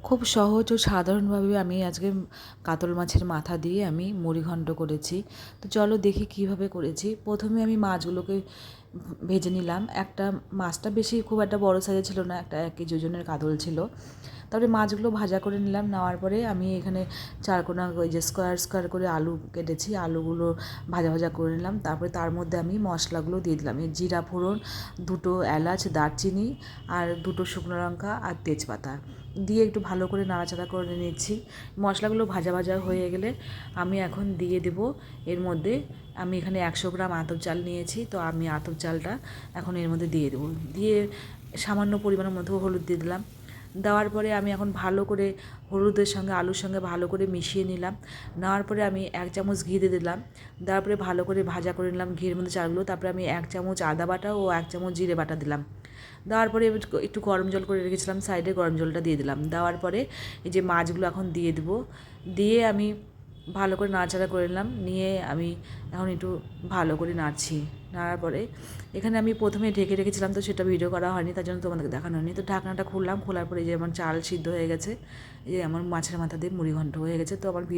খুব সহজ ও সাধারণভাবে আমি আজকে কাতল মাছের মাথা দিয়ে আমি মুড়িঘণ্ট করেছি। তো চলো দেখি কীভাবে করেছি। প্রথমে আমি মাছগুলোকে ভেজে নিলাম। একটা মাছটা বেশি খুব একটা বড় সাইজের ছিল না, একটা 1 কেজি ওজনের কাতল ছিল। তারপরে মাছগুলো ভাজা করে নিলাম। নেওয়ার পরে আমি এখানে চারকোনা ওই যে স্কোয়ার করে আলু কেটেছি, আলুগুলো ভাজা ভাজা করে নিলাম। তারপরে তার মধ্যে আমি মশলাগুলো দিয়ে দিলাম, এই জিরা ফোড়ন, 2টো এলাচ, দারচিনি আর 2টো শুকনো লঙ্কা আর তেজপাতা দিয়ে একটু ভালো করে নাড়াচাড়া করে নিচ্ছি। মশলাগুলো ভাজা ভাজা হয়ে গেলে আমি এখন দিয়ে দেব এর মধ্যে, আমি এখানে 100 গ্রাম আতপ চাল নিয়েছি, তো আমি আতপ চালটা এখন এর মধ্যে দিয়ে দেবো। দিয়ে সামান্য পরিমাণের মতো হলুদ দিয়ে দিলাম। দেওয়ার পরে আমি এখন ভালো করে হলুদের সঙ্গে আলুর সঙ্গে ভালো করে মিশিয়ে নিলাম। নেওয়ার পরে আমি 1 চামচ ঘি দিয়ে দিলাম। দেওয়ার পরে ভালো করে ভাজা করে নিলাম ঘিয়ের মধ্যে চালগুলো। তারপরে আমি 1 চামচ আদা বাটা ও 1 চামচ জিরে বাটা দিলাম। দেওয়ার পরে একটু গরম জল করে রেখেছিলাম সাইডে, গরম জলটা দিয়ে দিলাম। দেওয়ার পরে এই যে মাছগুলো এখন দিয়ে দেবো। দিয়ে আমি ভালো করে নাড়াচাড়া করে নিলাম। নিয়ে আমি এখন একটু ভালো করে নাড়ছি। নাড়ার পরে এখানে আমি প্রথমে ঢেকে রেখেছিলাম, তো সেটা ভিডিও করা হয়নি, তার জন্য তোমাদেরকে দেখানো হয়নি। তো ঢাকনাটা খুললাম, খোলার পরে এই যে আমার চাল সিদ্ধ হয়ে গেছে, এই যে আমার মাছের মাথা দিয়ে মুড়িঘণ্ট হয়ে গেছে। তো আমার ভিডিও